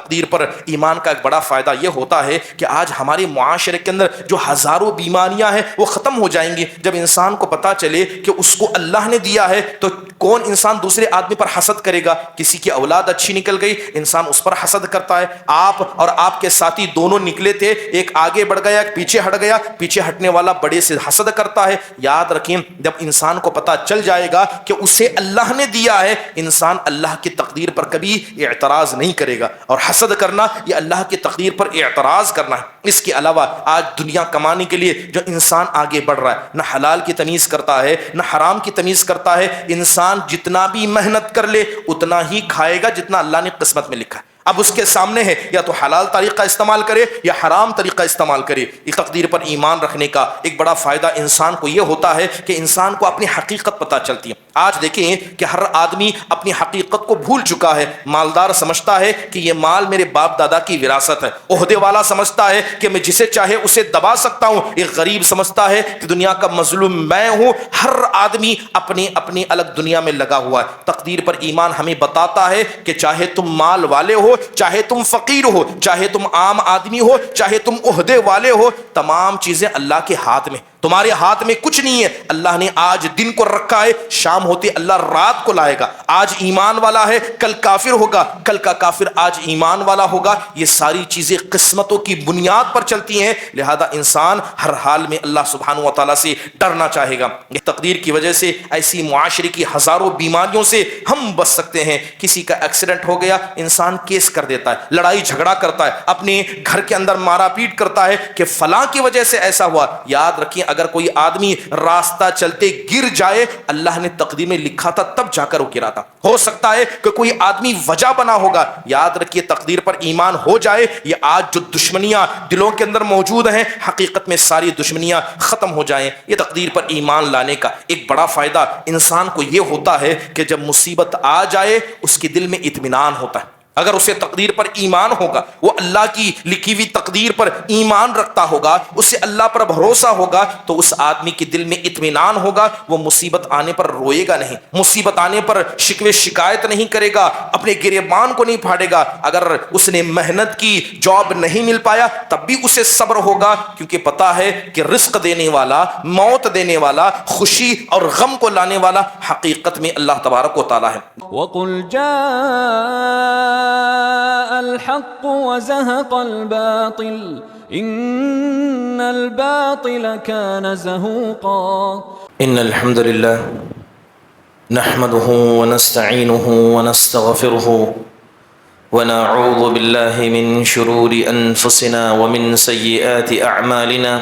تقدیر پر ایمان کا ایک بڑا فائدہ یہ ہوتا ہے کہ آج ہمارے معاشرے کے اندر جو ہزاروں بیماریاں ہیں وہ ختم ہو جائیں گی جب انسان کو پتہ چلے کہ اس کو اللہ نے دیا ہے. تو کون انسان دوسرے آدمی پر حسد کرے گا؟ کسی کی اولاد اچھی نکل گئی انسان اس پر حسد کرتا ہے. آپ اور آپ کے ساتھی دونوں نکلے تھے، ایک آگے بڑھ گیا ایک پیچھے ہٹ گیا، پیچھے ہٹنے والا بڑے سے حسد کرتا ہے. یاد رکھیں جب انسان کو پتہ چل جائے گا کہ اسے اللہ نے دیا ہے، انسان اللہ کی تقدیر پر کبھی اعتراض نہیں کرے گا. اور حسد کرنا یہ اللہ کی تقدیر پر اعتراض کرنا ہے. اس کے علاوہ آج دنیا کمانے کے لیے جو انسان آگے بڑھ رہا ہے، نہ حلال کی تمیز کرتا ہے نہ حرام کی تمیز کرتا ہے. انسان جتنا بھی محنت کر لے اتنا ہی کھائے گا جتنا اللہ نے قسمت میں لکھا ہے. اب اس کے سامنے ہے یا تو حلال طریقہ استعمال کرے یا حرام طریقہ استعمال کرے. اس تقدیر پر ایمان رکھنے کا ایک بڑا فائدہ انسان کو یہ ہوتا ہے کہ انسان کو اپنی حقیقت پتہ چلتی ہے. آج دیکھیں کہ ہر آدمی اپنی حقیقت کو بھول چکا ہے. مالدار سمجھتا ہے کہ یہ مال میرے باپ دادا کی وراثت ہے، عہدے والا سمجھتا ہے کہ میں جسے چاہے اسے دبا سکتا ہوں، ایک غریب سمجھتا ہے کہ دنیا کا مظلوم میں ہوں. ہر آدمی اپنی الگ دنیا میں لگا ہوا ہے. تقدیر پر ایمان ہمیں بتاتا ہے کہ چاہے تم مال والے ہو، چاہے تم فقیر ہو، چاہے تم عام آدمی ہو، چاہے تم عہدے والے ہو، تمام چیزیں اللہ کے ہاتھ میں. تمہارے ہاتھ میں کچھ نہیں ہے. اللہ نے آج دن کو رکھا ہے، شام ہوتے اللہ رات کو لائے گا. آج ایمان والا ہے کل کافر ہوگا، کل کا کافر آج ایمان والا ہوگا. یہ ساری چیزیں قسمتوں کی بنیاد پر چلتی ہیں. لہذا انسان ہر حال میں اللہ سبحانہ و تعالیٰ سے ڈرنا چاہے گا. یہ تقدیر کی وجہ سے ایسی معاشرے کی ہزاروں بیماریوں سے ہم بچ سکتے ہیں. کسی کا ایکسیڈنٹ ہو گیا انسان کیس کر دیتا ہے، لڑائی جھگڑا کرتا ہے، اپنے گھر کے اندر مارا پیٹ کرتا ہے کہ فلاں کی وجہ سے ایسا ہوا. یاد رکھیں اگر کوئی آدمی راستہ چلتے گر جائے اللہ نے تقدیر میں لکھا تھا تب جا کر وہ گرا تھا. ہو سکتا ہے کہ کوئی آدمی وجہ بنا ہوگا. یاد رکھیے تقدیر پر ایمان ہو جائے، یہ آج جو دشمنیاں دلوں کے اندر موجود ہیں حقیقت میں ساری دشمنیاں ختم ہو جائیں. یہ تقدیر پر ایمان لانے کا ایک بڑا فائدہ انسان کو یہ ہوتا ہے کہ جب مصیبت آ جائے اس کے دل میں اطمینان ہوتا ہے. اگر اسے تقدیر پر ایمان ہوگا، وہ اللہ کی لکھی ہوئی تقدیر پر ایمان رکھتا ہوگا، اسے اللہ پر بھروسہ ہوگا، تو اس آدمی کے دل میں اطمینان ہوگا. وہ مصیبت آنے پر روئے گا نہیں، مصیبت آنے پر شکوے شکایت نہیں کرے گا، اپنے گریبان کو نہیں پھاڑے گا. اگر اس نے محنت کی جاب نہیں مل پایا تب بھی اسے صبر ہوگا، کیونکہ پتا ہے کہ رزق دینے والا، موت دینے والا، خوشی اور غم کو لانے والا حقیقت میں اللہ تبارک و تعالی ہے. وَقُلْ جَاءَ الْحَقُّ وَزَهَقَ الْبَاطِلُ إِنَّ الْبَاطِلَ كَانَ زَهُوقًا. إن الحمد لله نحمده ونستعينه ونستغفره ونعوذ بالله من شرور أنفسنا ومن سيئات أعمالنا.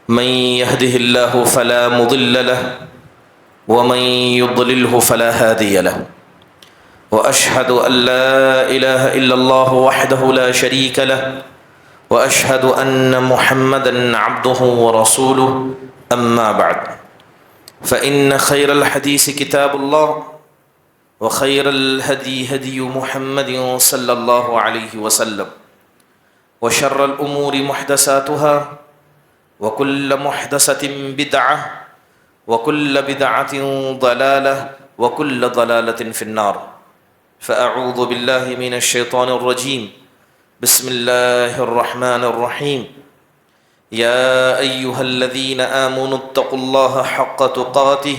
من يهده الله فلا مضل له ومن يضلله فلا هادي له. وأشهد أن لا إله إلا الله وحده لا شريك له وأشهد أن محمدًا عبده ورسوله. أما بعد فإن خير الحديث كتاب الله وخير الهدي هدي محمد صلى الله عليه وسلم وشر الأمور محدثاتها وكل محدثة بدعة وكل بدعة ضلالة وكل ضلالة في النار. فأعوذ بالله من الشيطان الرجيم. بسم الله الرحمن الرحيم. يا أيها الذين آمنوا اتقوا الله حق تقاته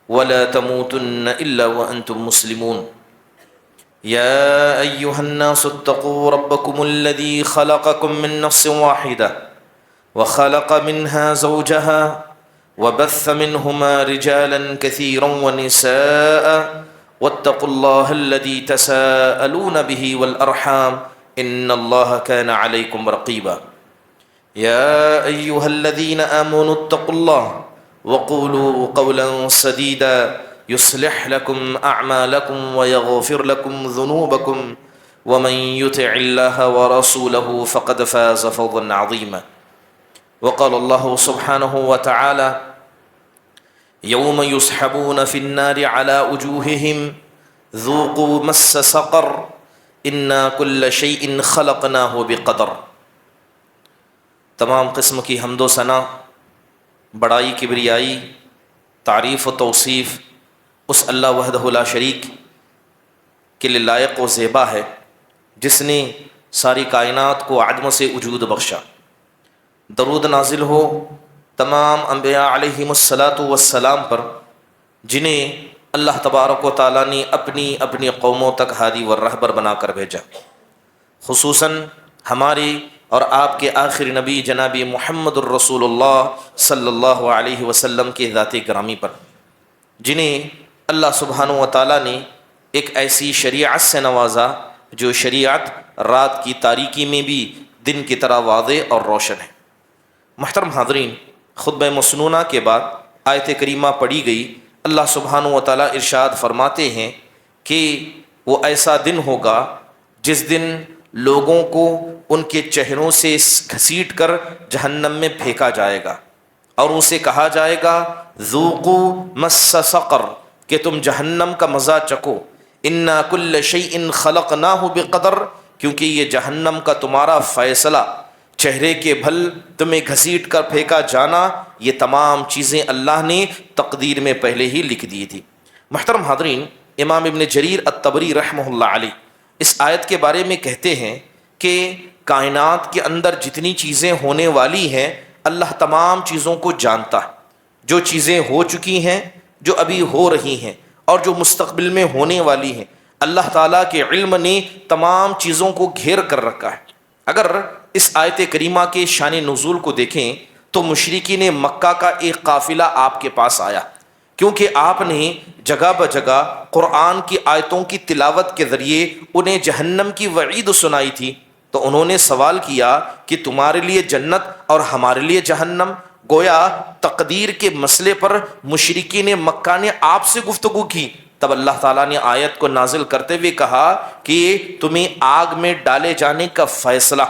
ولا تموتن إلا وأنتم مسلمون. يا أيها الناس اتقوا ربكم الذي خلقكم من نفس واحدة وخلق منها زوجها وبث منهما رجالا كثيرا ونساء واتقوا الله الذي تساءلون به والأرحام إن الله كان عليكم رقيبا. يا أيها الذين آمنوا اتقوا الله وقولوا قولا سديدا يصلح لكم أعمالكم ويغفر لكم ذنوبكم ومن يطع الله ورسوله فقد فاز فوزا عظيما. وقال الله سبحانه وتعالى يوم يسحبون في النار على وجوههم ذوقوا مس سقر إنا كل شيء خلقناه بقدر. تمام قسم کی حمد و ثنا، بڑائی، کبریائی، تعریف و توصیف اس اللہ وحدہ لا شریک کے لیے لائق و زیبا ہے جس نے ساری کائنات کو عدم سے وجود بخشا۔ درود نازل ہو تمام انبیاء علیہم الصلاۃ والسلام پر، جنہیں اللہ تبارک و تعالیٰ نے اپنی اپنی قوموں تک ہادی و رہبر بنا کر بھیجا، خصوصاً ہمارے اور آپ کے آخری نبی جناب محمد الرسول اللہ صلی اللہ علیہ وسلم کے ذات گرامی پر، جنہیں اللہ سبحانہ و تعالیٰ نے ایک ایسی شریعت سے نوازا جو شریعت رات کی تاریکی میں بھی دن کی طرح واضح اور روشن ہے۔ محترم حاضرین، خطبہ مسنونہ کے بعد آیت کریمہ پڑھی گئی۔ اللہ سبحانہ و تعالیٰ ارشاد فرماتے ہیں کہ وہ ایسا دن ہوگا جس دن لوگوں کو ان کے چہروں سے گھسیٹ کر جہنم میں پھینکا جائے گا، اور اسے کہا جائے گا ذوقوا مس سقر، کہ تم جہنم کا مزہ چکو، انا کل شیء خلقناہ بقدر، کیونکہ یہ جہنم کا تمہارا فیصلہ، چہرے کے بھل تمہیں گھسیٹ کر پھینکا جانا، یہ تمام چیزیں اللہ نے تقدیر میں پہلے ہی لکھ دی تھی۔ محترم حاضرین، امام ابن جریر الطبری رحمہ اللہ علیہ اس آیت کے بارے میں کہتے ہیں کہ کائنات کے اندر جتنی چیزیں ہونے والی ہیں اللہ تمام چیزوں کو جانتا ہے، جو چیزیں ہو چکی ہیں، جو ابھی ہو رہی ہیں، اور جو مستقبل میں ہونے والی ہیں۔ اللہ تعالیٰ کے علم نے تمام چیزوں کو گھیر کر رکھا ہے۔ اگر اس آیت کریمہ کے شان نزول کو دیکھیں تو مشرکین مکہ کا ایک قافلہ آپ کے پاس آیا، کیونکہ آپ نے جگہ بجگہ قرآن کی آیتوں کی تلاوت کے ذریعے انہیں جہنم کی وعید سنائی تھی، تو انہوں نے سوال کیا کہ تمہارے لیے جنت اور ہمارے لیے جہنم۔ گویا تقدیر کے مسئلے پر مشرکین مکہ نے آپ سے گفتگو کی۔ تب اللہ تعالیٰ نے آیت کو نازل کرتے ہوئے کہا کہ تمہیں آگ میں ڈالے جانے کا فیصلہ،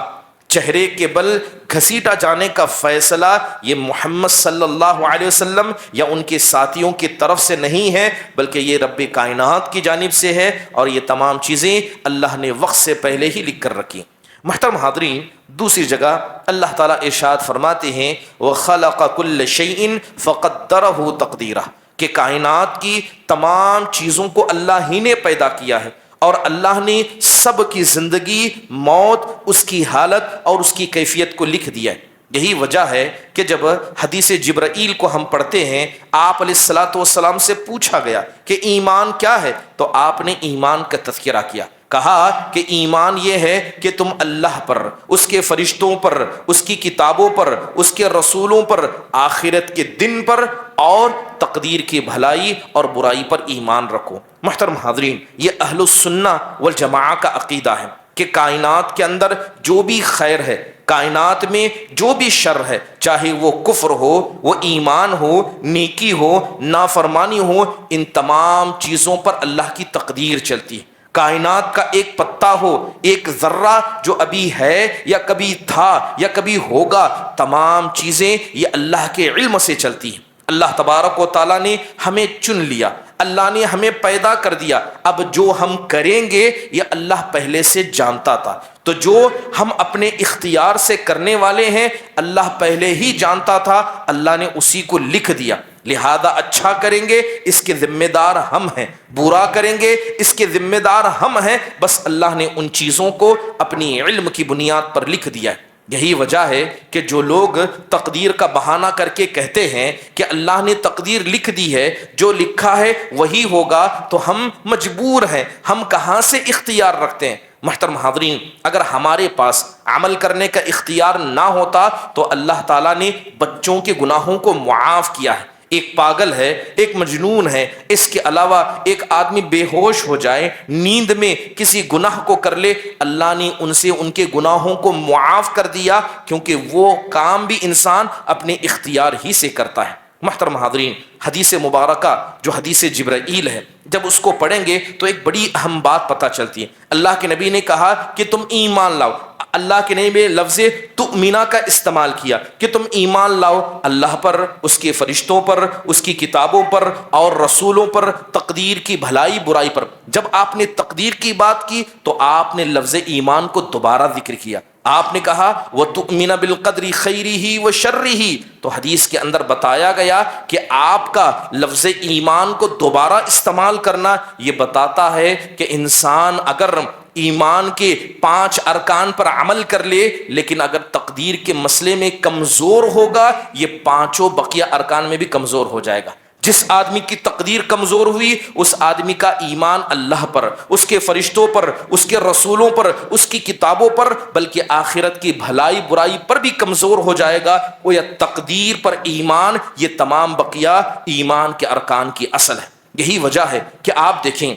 چہرے کے بل گھسیٹا جانے کا فیصلہ، یہ محمد صلی اللہ علیہ وسلم یا ان کے ساتھیوں کی طرف سے نہیں ہے، بلکہ یہ رب کائنات کی جانب سے ہے، اور یہ تمام چیزیں اللہ نے وقت سے پہلے ہی لکھ کر رکھی۔ محترم حاضرین، دوسری جگہ اللہ تعالیٰ ارشاد فرماتے ہیں وَخَلَقَ كُلَّ شَيْءٍ فَقَدَّرَهُ تَقْدِيرًا، کہ کائنات کی تمام چیزوں کو اللہ ہی نے پیدا کیا ہے، اور اللہ نے سب کی زندگی، موت، اس کی حالت اور اس کی کیفیت کو لکھ دیا ہے۔ یہی وجہ ہے کہ جب حدیث جبرائیل کو ہم پڑھتے ہیں، آپ علیہ الصلاۃ والسلام سے پوچھا گیا کہ ایمان کیا ہے، تو آپ نے ایمان کا تذکرہ کیا، کہا کہ ایمان یہ ہے کہ تم اللہ پر، اس کے فرشتوں پر، اس کی کتابوں پر، اس کے رسولوں پر، آخرت کے دن پر اور تقدیر کی بھلائی اور برائی پر ایمان رکھو۔ محترم حاضرین، یہ اہل السنہ والجماعہ کا عقیدہ ہے کہ کائنات کے اندر جو بھی خیر ہے، کائنات میں جو بھی شر ہے، چاہے وہ کفر ہو، وہ ایمان ہو، نیکی ہو، نافرمانی ہو، ان تمام چیزوں پر اللہ کی تقدیر چلتی ہے۔ کائنات کا ایک پتا ہو، ایک ذرہ جو ابھی ہے یا کبھی تھا یا کبھی ہوگا، تمام چیزیں یہ اللہ کے علم سے چلتی ہیں۔ اللہ تبارک و تعالیٰ نے ہمیں چن لیا، اللہ نے ہمیں پیدا کر دیا، اب جو ہم کریں گے یہ اللہ پہلے سے جانتا تھا، تو جو ہم اپنے اختیار سے کرنے والے ہیں اللہ پہلے ہی جانتا تھا، اللہ نے اسی کو لکھ دیا۔ لہذا اچھا کریں گے اس کے ذمہ دار ہم ہیں، برا کریں گے اس کے ذمہ دار ہم ہیں، بس اللہ نے ان چیزوں کو اپنی علم کی بنیاد پر لکھ دیا ہے۔ یہی وجہ ہے کہ جو لوگ تقدیر کا بہانہ کر کے کہتے ہیں کہ اللہ نے تقدیر لکھ دی ہے، جو لکھا ہے وہی ہوگا، تو ہم مجبور ہیں، ہم کہاں سے اختیار رکھتے ہیں؟ محترم حاضرین، اگر ہمارے پاس عمل کرنے کا اختیار نہ ہوتا تو اللہ تعالیٰ نے بچوں کے گناہوں کو معاف کیا ہے۔ ایک پاگل ہے، ایک مجنون ہے، اس کے علاوہ ایک آدمی بے ہوش ہو جائے، نیند میں کسی گناہ کو کر لے، اللہ نے ان سے ان کے گناہوں کو معاف کر دیا، کیونکہ وہ کام بھی انسان اپنے اختیار ہی سے کرتا ہے۔ محترم حاضرین، حدیث مبارکہ جو حدیث جبرائیل ہے، جب اس کو پڑھیں گے تو ایک بڑی اہم بات پتہ چلتی ہے۔ اللہ کے نبی نے کہا کہ تم ایمان لاؤ، اللہ کے نبی نے لفظ تؤمنا کا استعمال کیا کہ تم ایمان لاؤ اللہ پر، اس کے فرشتوں پر، اس کی کتابوں پر اور رسولوں پر، تقدیر کی بھلائی برائی پر۔ جب آپ نے تقدیر کی بات کی تو آپ نے لفظ ایمان کو دوبارہ ذکر کیا، آپ نے کہا وَتُؤْمِنَ بِالْقَدْرِ خَيْرِهِ وَشَرِّهِ، تو حدیث کے اندر بتایا گیا کہ آپ کا لفظ ایمان کو دوبارہ استعمال کرنا یہ بتاتا ہے کہ انسان اگر ایمان کے 5 ارکان پر عمل کر لے، لیکن اگر تقدیر کے مسئلے میں کمزور ہوگا یہ 5 بقیہ ارکان میں بھی کمزور ہو جائے گا۔ جس آدمی کی تقدیر کمزور ہوئی اس آدمی کا ایمان اللہ پر، اس کے فرشتوں پر، اس کے رسولوں پر، اس کی کتابوں پر، بلکہ آخرت کی بھلائی برائی پر بھی کمزور ہو جائے گا۔ وہ یا تقدیر پر ایمان یہ تمام بقیہ ایمان کے ارکان کی اصل ہے۔ یہی وجہ ہے کہ آپ دیکھیں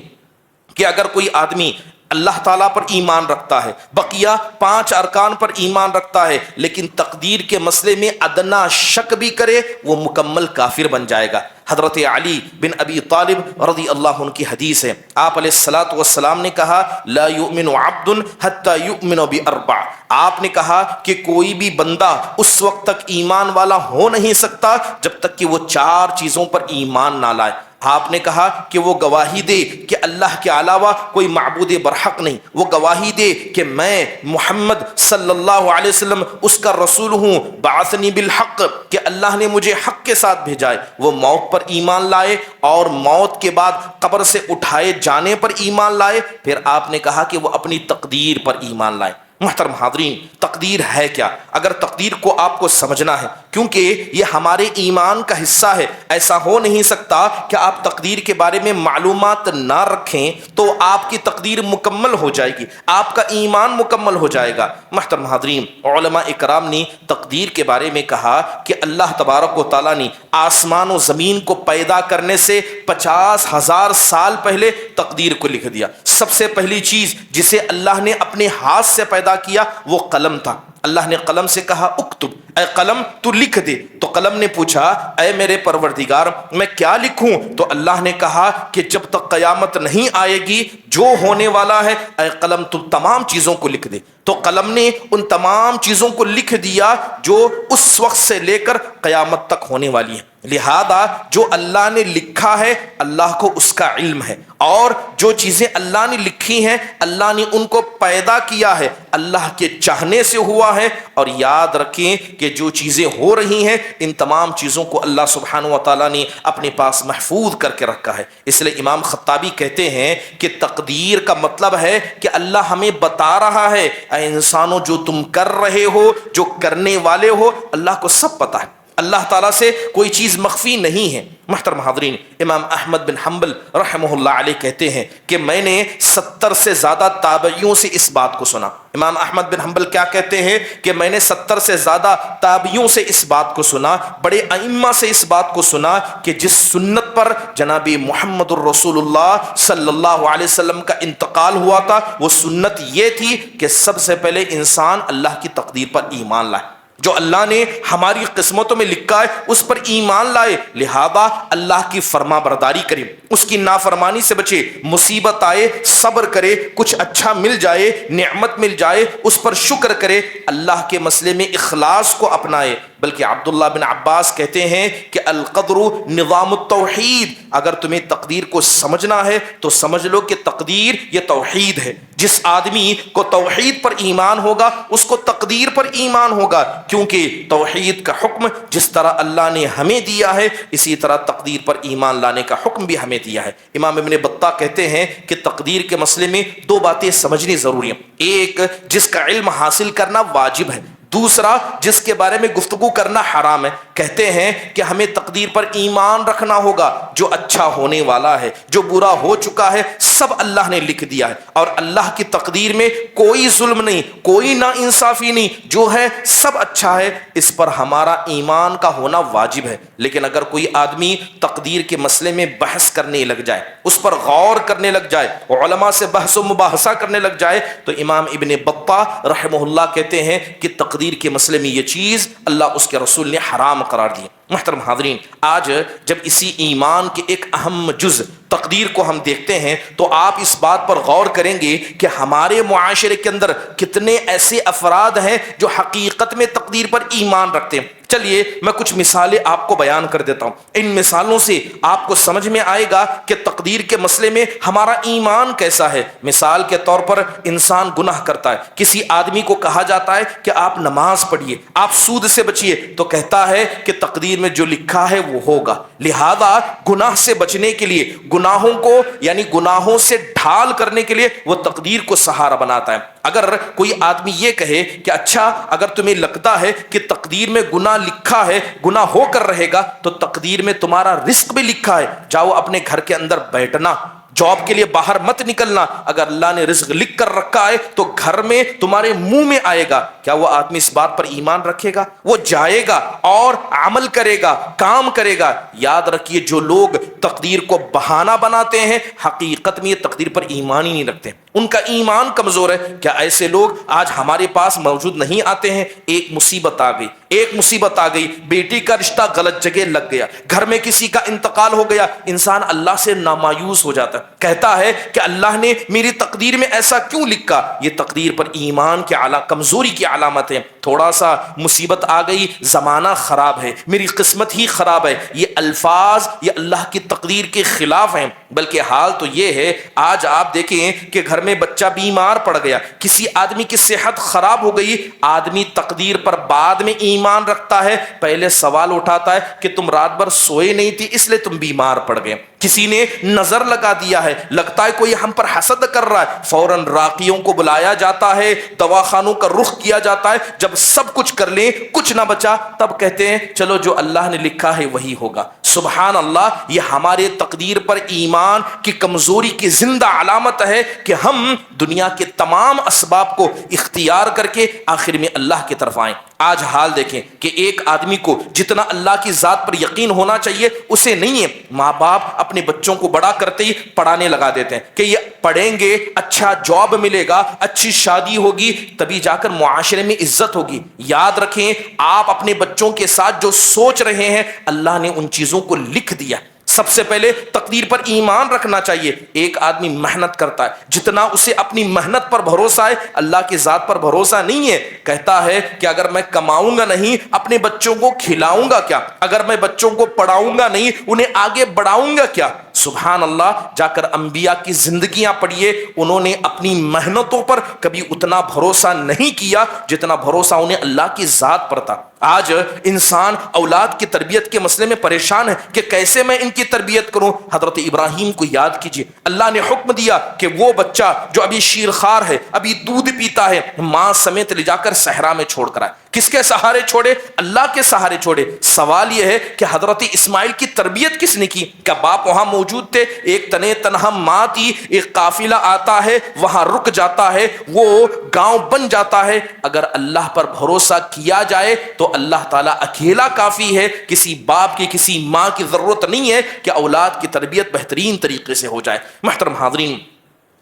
کہ اگر کوئی آدمی اللہ تعالیٰ پر ایمان رکھتا ہے، بقیہ 5 ارکان پر ایمان رکھتا ہے، لیکن تقدیر کے مسئلے میں ادنا شک بھی کرے، وہ مکمل کافر بن جائے گا۔ حضرت علی بن ابی طالب رضی اللہ عنہ کی حدیث ہے، آپ علیہ الصلوۃ والسلام نے کہا لا یؤمن عبد حتی یؤمن باربع، آپ نے کہا کہ کوئی بھی بندہ اس وقت تک ایمان والا ہو نہیں سکتا جب تک کہ وہ 4 چیزوں پر ایمان نہ لائے۔ آپ نے کہا کہ وہ گواہی دے کہ اللہ کے علاوہ کوئی معبود برحق نہیں، وہ گواہی دے کہ میں محمد صلی اللہ علیہ وسلم اس کا رسول ہوں، بعثنی بالحق، کہ اللہ نے مجھے حق کے ساتھ بھیجا ہے، وہ موت پر ایمان لائے اور موت کے بعد قبر سے اٹھائے جانے پر ایمان لائے۔ پھر آپ نے کہا کہ وہ اپنی تقدیر پر ایمان لائے۔ محترم حاضرین، تقدیر ہے کیا؟ اگر تقدیر کو آپ کو سمجھنا ہے، کیونکہ یہ ہمارے ایمان کا حصہ ہے، ایسا ہو نہیں سکتا کہ آپ تقدیر کے بارے میں معلومات نہ رکھیں تو آپ کی تقدیر مکمل ہو جائے گی، آپ کا ایمان مکمل ہو جائے گا۔ محترم حاضرین، علماء اکرام نے تقدیر کے بارے میں کہا کہ اللہ تبارک و تعالیٰ نے آسمان و زمین کو پیدا کرنے سے 50,000 سال پہلے تقدیر کو لکھ دیا۔ سب سے پہلی چیز جسے اللہ نے اپنے ہاتھ سے پیدا کیا وہ قلم تھا۔ اللہ نے قلم سے کہا اکتب، اے قلم تو لکھ دے۔ تو قلم نے پوچھا اے میرے پروردگار میں کیا لکھوں؟ تو اللہ نے کہا کہ جب تک قیامت نہیں آئے گی جو ہونے والا ہے، اے قلم تو تمام چیزوں کو لکھ دے۔ تو قلم نے ان تمام چیزوں کو لکھ دیا جو اس وقت سے لے کر قیامت تک ہونے والی ہیں۔ لہذا جو اللہ نے لکھا ہے اللہ کو اس کا علم ہے، اور جو چیزیں اللہ نے لکھی ہیں اللہ نے ان کو پیدا کیا ہے، اللہ کے چاہنے سے ہوا ہے۔ اور یاد رکھیں کہ جو چیزیں ہو رہی ہیں ان تمام چیزوں کو اللہ سبحانہ و تعالیٰ نے اپنے پاس محفوظ کر کے رکھا ہے۔ اس لیے امام خطابی کہتے ہیں کہ تقدیر کا مطلب ہے کہ اللہ ہمیں بتا رہا ہے اے انسانوں جو تم کر رہے ہو، جو کرنے والے ہو، اللہ کو سب پتہ ہے، اللہ تعالیٰ سے کوئی چیز مخفی نہیں ہے۔ محترم حاضرین، امام احمد بن حنبل رحمہ اللہ علیہ کہتے ہیں کہ میں نے 70 سے زیادہ تابعیوں سے اس بات کو سنا۔ امام احمد بن حنبل کیا کہتے ہیں کہ میں نے 70 سے زیادہ تابعیوں سے اس بات کو سنا، بڑے ائمہ سے اس بات کو سنا کہ جس سنت پر جناب محمد الرسول اللہ صلی اللہ علیہ وسلم کا انتقال ہوا تھا وہ سنت یہ تھی کہ سب سے پہلے انسان اللہ کی تقدیر پر ایمان لائے، جو اللہ نے ہماری قسمتوں میں لکھا ہے اس پر ایمان لائے۔ لہذا اللہ کی فرما برداری کرے، اس کی نافرمانی سے بچے، مصیبت آئے صبر کرے، کچھ اچھا مل جائے، نعمت مل جائے اس پر شکر کرے، اللہ کے مسئلے میں اخلاص کو اپنائے۔ بلکہ عبداللہ بن عباس کہتے ہیں کہ القدر نظام التوحید، اگر تمہیں تقدیر کو سمجھنا ہے تو سمجھ لو کہ تقدیر یہ توحید ہے۔ جس آدمی کو توحید پر ایمان ہوگا اس کو تقدیر پر ایمان ہوگا، کیونکہ توحید کا حکم جس طرح اللہ نے ہمیں دیا ہے اسی طرح تقدیر پر ایمان لانے کا حکم بھی ہمیں دیا ہے۔ امام ابن بطہ کہتے ہیں کہ تقدیر کے مسئلے میں 2 باتیں سمجھنی ضروری ہیں، ایک جس کا علم حاصل کرنا واجب ہے، دوسرا جس کے بارے میں گفتگو کرنا حرام ہے۔ کہتے ہیں کہ ہمیں تقدیر پر ایمان رکھنا ہوگا، جو اچھا ہونے والا ہے جو برا ہو چکا ہے سب اللہ نے لکھ دیا ہے، اور اللہ کی تقدیر میں کوئی ظلم نہیں، کوئی نا انصافی نہیں، جو ہے سب اچھا ہے، اس پر ہمارا ایمان کا ہونا واجب ہے۔ لیکن اگر کوئی آدمی تقدیر کے مسئلے میں بحث کرنے لگ جائے، اس پر غور کرنے لگ جائے، علماء سے بحث و مباحثہ کرنے لگ جائے، تو امام ابن بطہ رحمہ اللہ کہتے ہیں کہ تقدیر کے مسئلے میں یہ چیز اللہ اس کے رسول نے حرام قرار دی۔ محترم حاضرین، آج جب اسی ایمان کے ایک اہم جز تقدیر کو ہم دیکھتے ہیں تو آپ اس بات پر غور کریں گے کہ ہمارے معاشرے کے اندر کتنے ایسے افراد ہیں جو حقیقت میں تقدیر پر ایمان رکھتے ہیں۔ چلیے میں کچھ مثالیں آپ کو بیان کر دیتا ہوں، ان مثالوں سے آپ کو سمجھ میں آئے گا کہ تقدیر کے مسئلے میں ہمارا ایمان کیسا ہے۔ مثال کے طور پر انسان گناہ کرتا ہے، کسی آدمی کو کہا جاتا ہے کہ آپ نماز پڑھیے، آپ سود سے بچیے، تو کہتا ہے کہ تقدیر میں جو لکھا ہے وہ ہوگا، لہذا گناہ سے بچنے کے لیے، گناہوں کو یعنی گناہوں سے ڈھال کرنے کے لیے وہ تقدیر کو سہارا بناتا ہے۔ اگر کوئی آدمی یہ کہے کہ اچھا اگر تمہیں لگتا ہے کہ تقدیر میں گناہ لکھا ہے، گناہ ہو کر رہے گا، تو تقدیر میں تمہارا رزق بھی لکھا ہے، جاؤ اپنے گھر کے اندر بیٹھنا، جاب کے لیے باہر مت نکلنا، اگر اللہ نے رزق لکھ کر رکھا ہے تو گھر میں تمہارے منہ میں آئے گا۔ کیا وہ آدمی اس بات پر ایمان رکھے گا؟ وہ جائے گا اور عمل کرے گا، کام کرے گا۔ یاد رکھیے جو لوگ تقدیر کو بہانہ بناتے ہیں حقیقت میں یہ تقدیر پر ایمان ہی نہیں رکھتے، ان کا ایمان کمزور ہے۔ کیا ایسے لوگ آج ہمارے پاس موجود نہیں آتے ہیں؟ ایک مصیبت آ گئی، بیٹی کا رشتہ غلط جگہ لگ گیا، گھر میں کسی کا انتقال ہو گیا، انسان اللہ سے نامایوس ہو جاتا ہے، کہتا ہے کہ اللہ نے میری تقدیر میں ایسا کیوں لکھا؟ یہ تقدیر پر ایمان کی کمزوری کی علامت ہے۔ تھوڑا سا مصیبت آ گئی، زمانہ خراب ہے، میری قسمت ہی خراب ہے، یہ الفاظ یہ اللہ کی تقدیر کے خلاف ہیں۔ بلکہ حال تو یہ ہے، آج آپ دیکھیں کہ گھر میں بچہ بیمار پڑ گیا، کسی آدمی کی صحت خراب ہو گئی، آدمی تقدیر پر بعد میں ایمان رکھتا ہے، پہلے سوال اٹھاتا ہے کہ تم رات بھر سوئے نہیں تھی اس لیے تم بیمار پڑ گئے۔ کسی نے نظر لگا دیا ہے، لگتا ہے کوئی ہم پر حسد کر رہا ہے، فوراً راقیوں کو بلایا جاتا ہے، دواخانوں کا رخ کیا جاتا ہے، جب سب کچھ کر لیں کچھ نہ بچا تب کہتے ہیں چلو جو اللہ نے لکھا ہے وہی ہوگا۔ سبحان اللہ، یہ ہمارے تقدیر پر ایمان کی کمزوری کی زندہ علامت ہے کہ ہم دنیا کے تمام اسباب کو اختیار کر کے آخر میں اللہ کی طرف آئیں۔ آج حال دیکھیں کہ ایک آدمی کو جتنا اللہ کی ذات پر یقین ہونا چاہیے اسے نہیں ہے۔ ماں باپ اپنے بچوں کو بڑا کرتے ہی پڑھانے لگا دیتے ہیں کہ یہ پڑھیں گے، اچھا جاب ملے گا، اچھی شادی ہوگی، تبھی جا کر معاشرے میں عزت ہوگی۔ یاد رکھیں آپ اپنے بچوں کے ساتھ جو سوچ رہے ہیں اللہ نے ان چیزوں کو لکھ دیا۔ سب سے پہلے تقدیر پر ایمان رکھنا چاہیے۔ ایک آدمی محنت کرتا ہے، جتنا اسے اپنی محنت پر بھروسہ ہے اللہ کی ذات پر بھروسہ نہیں ہے، کہتا ہے کہ اگر میں کماؤں گا نہیں اپنے بچوں کو کھلاؤں گا کیا؟ اگر میں بچوں کو پڑھاؤں گا نہیں انہیں آگے بڑھاؤں گا کیا؟ سبحان اللہ، جا کر انبیاء کی زندگیاں پڑھیے، انہوں نے اپنی محنتوں پر کبھی اتنا بھروسہ نہیں کیا جتنا بھروسہ انہیں اللہ کی ذات پر تھا۔ آج انسان اولاد کی تربیت کے مسئلے میں پریشان ہے کہ کیسے میں ان کی تربیت کروں۔ حضرت ابراہیم کو یاد کیجیے، اللہ نے حکم دیا کہ وہ بچہ جو ابھی شیرخوار ہے، ابھی دودھ پیتا ہے، ماں سمیت لے جا کر صحرا میں چھوڑ کر آئے۔ کس کے سہارے چھوڑے؟ اللہ کے سہارے چھوڑے۔ سوال یہ ہے کہ حضرت اسماعیل کی تربیت کس نے کی؟ کیا باپ وہاں موجود تھے؟ ایک تنہ تنہا ماں تھی، ایک قافلہ آتا ہے وہاں رک جاتا ہے، وہ گاؤں بن جاتا ہے۔ اگر اللہ پر بھروسہ کیا جائے تو اللہ تعالیٰ اکیلا کافی ہے، کسی باپ کی کسی ماں کی ضرورت نہیں ہے کہ اولاد کی تربیت بہترین طریقے سے ہو جائے۔ محترم حاضرین،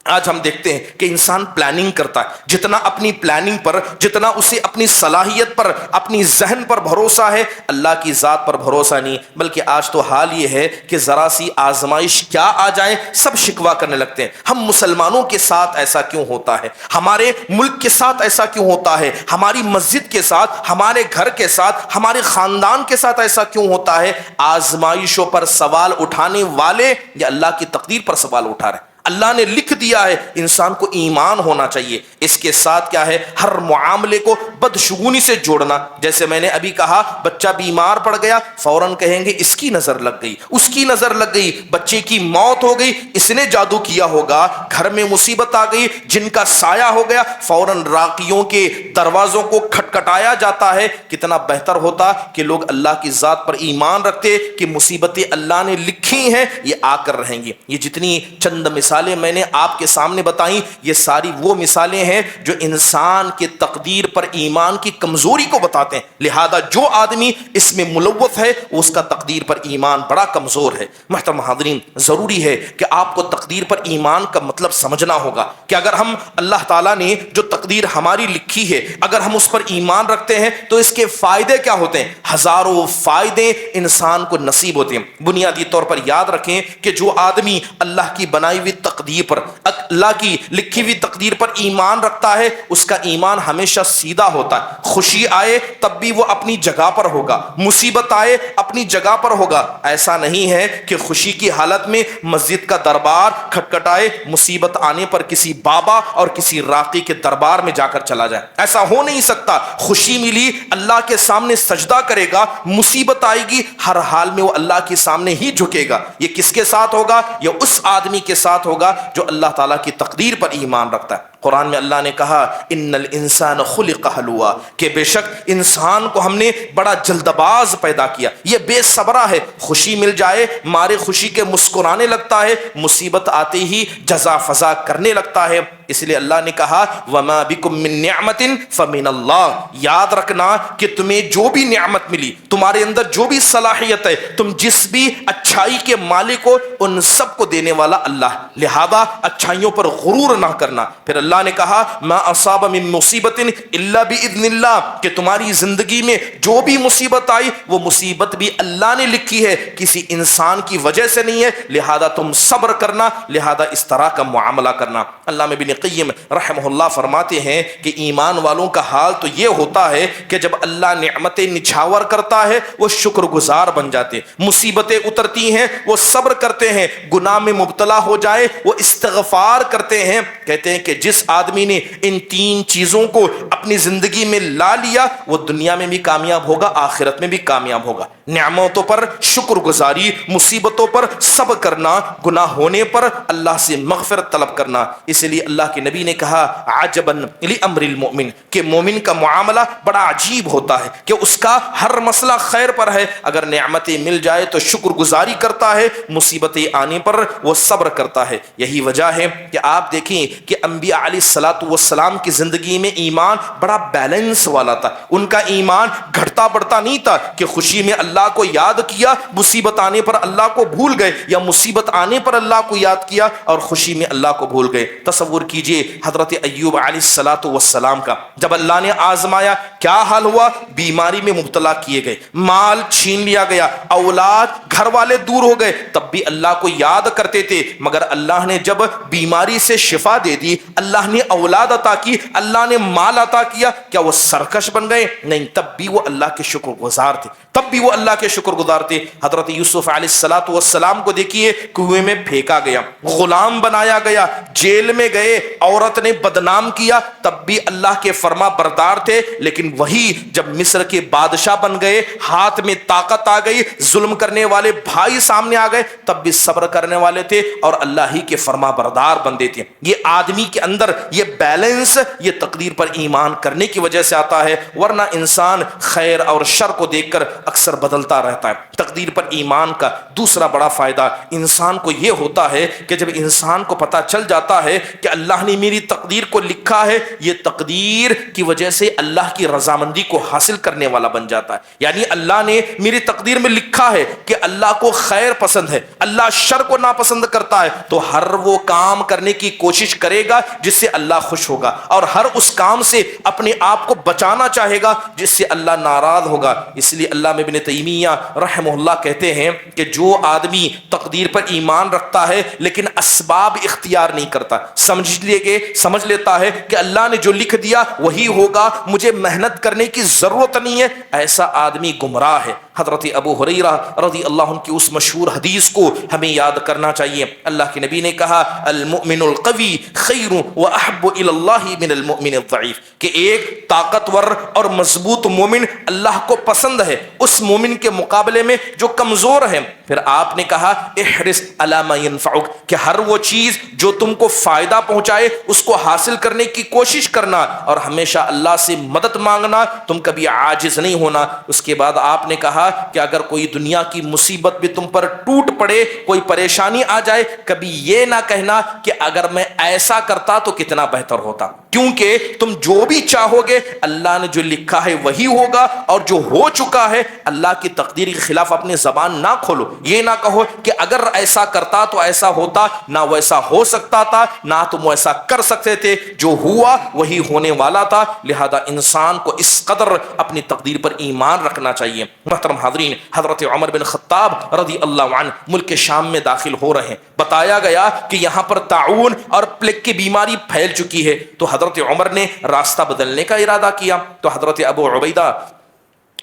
آج ہم دیکھتے ہیں کہ انسان پلاننگ کرتا ہے، جتنا اپنی پلاننگ پر، جتنا اسے اپنی صلاحیت پر، اپنی ذہن پر بھروسہ ہے، اللہ کی ذات پر بھروسہ نہیں۔ بلکہ آج تو حال یہ ہے کہ ذرا سی آزمائش کیا آ جائے سب شکوہ کرنے لگتے ہیں، ہم مسلمانوں کے ساتھ ایسا کیوں ہوتا ہے، ہمارے ملک کے ساتھ ایسا کیوں ہوتا ہے، ہماری مسجد کے ساتھ، ہمارے گھر کے ساتھ، ہمارے خاندان کے ساتھ ایسا کیوں ہوتا ہے۔ آزمائشوں پر سوال اٹھانے والے یا اللہ کی تقدیر پر سوال اٹھا رہے ہیں۔ اللہ نے لکھ دیا ہے، انسان کو ایمان ہونا چاہیے۔ اس کے ساتھ کیا ہے، ہر معاملے کو بدشگونی سے جوڑنا۔ جیسے میں نے ابھی کہا، بچہ بیمار پڑ گیا، فوراً کہیں گے اس کی نظر لگ گئی، اس کی نظر لگ گئی، بچے کی موت ہو گئی، اس نے جادو کیا ہوگا، گھر میں مصیبت آ گئی، جن کا سایہ ہو گیا، فوراً راقیوں کے دروازوں کو کھٹکھٹایا جاتا ہے۔ کتنا بہتر ہوتا کہ لوگ اللہ کی ذات پر ایمان رکھتے کہ مصیبتیں اللہ نے لکھی ہیں، یہ آ کر رہیں گی۔ یہ جتنی چند مثالیں میں نے آپ کے سامنے بتائیں، یہ ساری وہ مثالیں ہیں جو انسان کے تقدیر پر ایمان کی کمزوری کو بتاتے ہیں۔ لہذا جو آدمی اس میں ملوث ہے اس کا تقدیر پر ایمان بڑا کمزور ہے۔ محترم حاضرین، ضروری ہے کہ آپ کو تقدیر پر ایمان کا مطلب سمجھنا ہوگا کہ اگر ہم اللہ تعالیٰ نے جو تقدیر ہماری لکھی ہے اگر ہم اس پر ایمان رکھتے ہیں تو اس کے فائدے کیا ہوتے ہیں؟ ہزاروں فائدے انسان کو نصیب ہوتے ہیں۔ بنیادی طور پر یاد رکھیں کہ جو آدمی اللہ کی بنائی ہوئی تقدیر پر، اللہ کی لکھی ہوئی تقدیر پر ایمان رکھتا ہے، اس کا ایمان ہمیشہ سیدھا ہوتا ہے۔ خوشی آئے تب بھی وہ اپنی جگہ پر ہوگا، مصیبت آئے اپنی جگہ پر ہوگا۔ ایسا نہیں ہے کہ خوشی کی حالت میں مسجد کا دربار کھٹکھٹائے، مصیبت آنے پر کسی بابا اور کسی راقی کے دربار میں جا کر چلا جائے، ایسا ہو نہیں سکتا۔ خوشی ملی اللہ کے سامنے سجدہ کرے گا، مصیبت آئے گی ہر حال میں وہ اللہ کے سامنے ہی جھکے گا۔ یہ کس کے ساتھ ہوگا؟ یہ اس آدمی کے ساتھ ہوگا جو اللہ تعالیٰ کی تقدیر پر ایمان رکھتا ہے۔ قرآن میں اللہ نے کہا ان الانسان خلق ہلوعا، کہ بے شک انسان کو ہم نے بڑا جلد باز پیدا کیا، یہ بے صبرا ہے، خوشی مل جائے مارے خوشی کے مسکرانے لگتا ہے، مصیبت آتے ہی جزا فضا کرنے لگتا ہے۔ اس لیے اللہ نے کہا وما بکم من نعمت فمن اللہ، یاد رکھنا کہ تمہیں جو بھی نعمت ملی، تمہارے اندر جو بھی صلاحیت ہے، تم جس بھی اچھائی کے مالک ہو، ان سب کو دینے والا اللہ، لہذا اچھائیوں پر غرور نہ کرنا۔ پھر اللہ نے کہا ما اصاب من مصیبت الا باذن اللہ، کہ تمہاری زندگی میں جو بھی مصیبت آئی وہ مصیبت بھی اللہ نے لکھی ہے، کسی انسان کی وجہ سے نہیں ہے، لہذا تم صبر کرنا، لہذا اس طرح کا معاملہ کرنا۔ علامہ ابن قیم رحمہ اللہ فرماتے ہیں کہ ایمان والوں کا حال تو یہ ہوتا ہے کہ جب اللہ نعمتیں نچھاور کرتا ہے وہ شکر گزار بن جاتے، مصیبتیں اترتی ہیں وہ صبر کرتے ہیں، گناہ میں مبتلا ہو جائے وہ استغفار کرتے ہیں۔ کہتے ہیں کہ جس آدمی نے ان تین چیزوں کو اپنی زندگی میں لا لیا وہ دنیا میں بھی کامیاب ہوگا، آخرت میں بھی کامیاب ہوگا۔ نعمتوں پر شکر گزاری، مصیبتوں پر صبر کرنا، گناہ ہونے پر اللہ سے مغفرت طلب کرنا۔ اس لیے اللہ کے نبی نے کہا عجباً لامر المؤمن، کہ مومن کا معاملہ بڑا عجیب ہوتا ہے کہ اس کا ہر مسئلہ خیر پر ہے، اگر نعمتیں مل جائے تو شکر گزاری کرتا ہے، مصیبتیں آنے پر وہ صبر کرتا ہے۔ یہی وجہ ہے کہ آپ دیکھیں کہ انبیاء علیہ الصلوۃ والسلام کی زندگی میں ایمان بڑا بیلنس والا تھا، ان کا ایمان گھٹتا بڑھتا نہیں تھا کہ خوشی میں اللہ کو یاد کیا، مصیبت آنے پر اللہ کو بھول گئے، یا مصیبت آنے پر اللہ کو یاد کیا اور خوشی میں اللہ کو بھول گئے۔ تصور کیجئے حضرت ایوب علیہ الصلوۃ والسلام کا، جب اللہ نے آزمایا کیا حال ہوا؟ بیماری میں مبتلا کیے گئے، مال چھین لیا گیا، اولاد گھر والے دور ہو گئے، تب بھی اللہ کو یاد کرتے تھے، مگر اللہ نے جب بیماری سے شفا دے دی، اللہ نے اولاد عطا کی، اللہ نے مال عطا کیا، کیا وہ سرکش بن گئے؟ نہیں، تب بھی وہ اللہ کے شکر گزار تھے، تب بھی وہ اللہ کے شکر گزار تھے۔ حضرت یوسف علیہ الصلوۃ والسلام کو دیکھیے، کنویں میں پھینکا گیا، غلام بنایا گیا، جیل میں گئے، عورت نے بدنام کیا، تب بھی اللہ کے فرما بردار تھے، لیکن وہی جب مصر کے بادشاہ بن گئے، ہاتھ میں طاقت آ گئی، ظلم کرنے والے بھائی سامنے آ گئے، تب بھی صبر کرنے والے تھے اور اللہ ہی کے فرما بردار بندے تھے۔ یہ آدمی کے اندر یہ بیلنس، یہ تقدیر پر ایمان کرنے کی وجہ سے آتا ہے، ورنہ انسان خیر اور شر کو دیکھ کر اکثر بدلتا رہتا ہے۔ تقدیر پر ایمان کا دوسرا بڑا فائدہ انسان کو یہ ہوتا ہے کہ جب انسان کو پتہ چل جاتا ہے کہ اللہ نے میری تقدیر کو لکھا ہے، یہ تقدیر کی وجہ سے اللہ کی رضامندی کو حاصل کرنے والا بن جاتا ہے۔ یعنی اللہ نے میری تقدیر میں لکھا ہے کہ اللہ کو خیر پسند ہے، اللہ شر کو ناپسند کرتا ہے، تو ہر وہ کام کرنے کی کوشش کرے گا جس سے اللہ خوش ہوگا، اور ہر اس کام سے اپنے آپ کو بچانا چاہے گا جس سے اللہ ناراض ہوگا۔ اس لیے علامہ ابن تیمیہ رحمہ اللہ کہتے ہیں کہ جو آدمی تقدیر پر ایمان رکھتا ہے لیکن اسباب اختیار نہیں کرتا، سمجھ لیتا ہے کہ اللہ نے جو لکھ دیا وہی ہوگا، مجھے محنت کرنے کی ضرورت نہیں ہے، ایسا آدمی گمراہ ہے۔ حضرت ابو ہریرہ رضی اللہ عنہ کی اس مشہور حدیث کو ہمیں یاد کرنا چاہیے۔ اللہ کے نبی نے کہا المؤمن القوی خیر واحب الی اللہ من المؤمن الضعیف، کہ ایک طاقتور اور مضبوط مومن اللہ کو پسند ہے اس مومن کے مقابلے میں جو کمزور ہے۔ پھر آپ نے کہا احرص علی ما ینفعک، کہ ہر وہ چیز جو تم کو فائدہ پہنچائے اس کو حاصل کرنے کی کوشش کرنا، اور ہمیشہ اللہ سے مدد مانگنا، تم کبھی عاجز نہیں ہونا۔ اس کے بعد آپ نے کہا کہ اگر کوئی دنیا کی مصیبت بھی تم پر ٹوٹ پڑے، کوئی پریشانی آ جائے، کبھی یہ نہ کہنا کہ اگر میں ایسا کرتا تو کتنا بہتر ہوتا، کیونکہ تم جو بھی چاہو گے اللہ نے جو لکھا ہے وہی ہوگا، اور جو ہو چکا ہے اللہ کی تقدیر کے خلاف اپنی زبان نہ کھولو، یہ نہ کہو کہ اگر ایسا کرتا تو ایسا ہوتا، نہ ویسا ہو سکتا تھا نہ تم ویسا کر سکتے تھے، جو ہوا وہی ہونے والا تھا۔ لہذا انسان کو اس قدر اپنی تقدیر پر ایمان رکھنا چاہیے۔ محترم حاضرین، حضرت عمر بن خطاب رضی اللہ عنہ ملک شام میں داخل ہو رہے ہیں، بتایا گیا کہ یہاں پر طاعون اور پلیگ کی بیماری پھیل چکی ہے، تو حضرت عمر نے راستہ بدلنے کا ارادہ کیا، تو حضرت ابو عبیدہ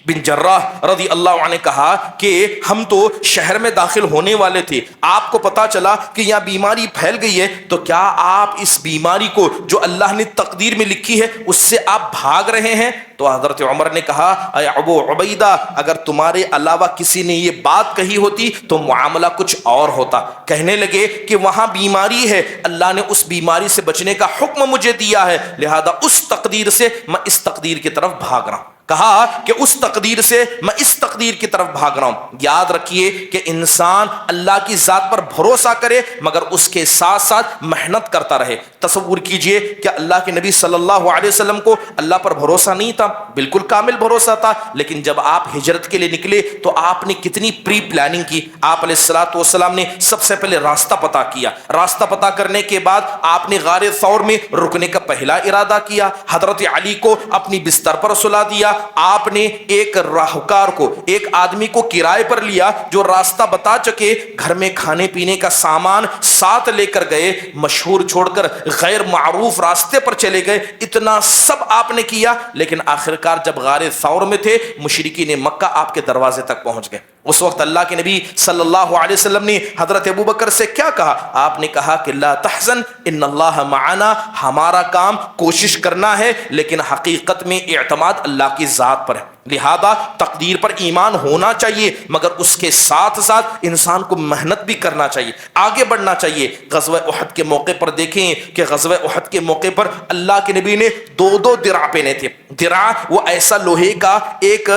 بن جراح رضی اللہ عنہ نے کہا کہ ہم تو شہر میں داخل ہونے والے تھے، آپ کو پتا چلا کہ یہاں بیماری پھیل گئی ہے، تو کیا آپ اس بیماری کو جو اللہ نے تقدیر میں لکھی ہے اس سے آپ بھاگ رہے ہیں؟ تو حضرت عمر نے کہا اے ابو عبیدہ، اگر تمہارے علاوہ کسی نے یہ بات کہی ہوتی تو معاملہ کچھ اور ہوتا۔ کہنے لگے کہ وہاں بیماری ہے، اللہ نے اس بیماری سے بچنے کا حکم مجھے دیا ہے، لہذا اس تقدیر سے میں اس تقدیر کی طرف بھاگ رہا ہوں۔ کہا کہ اس تقدیر سے میں اس تقدیر کی طرف بھاگ رہا ہوں۔ یاد رکھیے کہ انسان اللہ کی ذات پر بھروسہ کرے مگر اس کے ساتھ ساتھ محنت کرتا رہے۔ تصور کیجئے کہ اللہ کے نبی صلی اللہ علیہ وسلم کو اللہ پر بھروسہ نہیں تھا، بالکل کامل بھروسہ تھا، لیکن جب آپ ہجرت کے لیے نکلے تو آپ نے کتنی پری پلاننگ کی۔ آپ علیہ الصلوۃ والسلام نے سب سے پہلے راستہ پتہ کیا، راستہ پتہ کرنے کے بعد آپ نے غار ثور میں رکنے کا پہلا ارادہ کیا، حضرت علی کو اپنی بستر پر سلا دیا، آپ نے ایک راہکار کو، ایک آدمی کو کرائے پر لیا جو راستہ بتا چکے، گھر میں کھانے پینے کا سامان ساتھ لے کر گئے، مشہور چھوڑ کر غیر معروف راستے پر چلے گئے۔ اتنا سب آپ نے کیا، لیکن آخرکار جب غار ثور میں تھے مشرکین مکہ آپ کے دروازے تک پہنچ گئے۔ اس وقت اللہ کے نبی صلی اللہ علیہ وسلم نے حضرت ابوبکر سے کیا کہا؟ آپ نے کہا کہ لا تحزن ان اللہ معنا، ہمارا کام کوشش کرنا ہے لیکن حقیقت میں اعتماد اللہ کی ذات پر ہے، لہذا تقدیر پر ایمان ہونا چاہیے مگر اس کے ساتھ ساتھ انسان کو محنت بھی کرنا چاہیے، آگے بڑھنا چاہیے۔ غزوہ احد کے موقع پر دیکھیں کہ غزوہ احد کے موقع پر اللہ کے نبی نے دو درع پہنے تھے۔ درع وہ ایسا لوہے کا ایک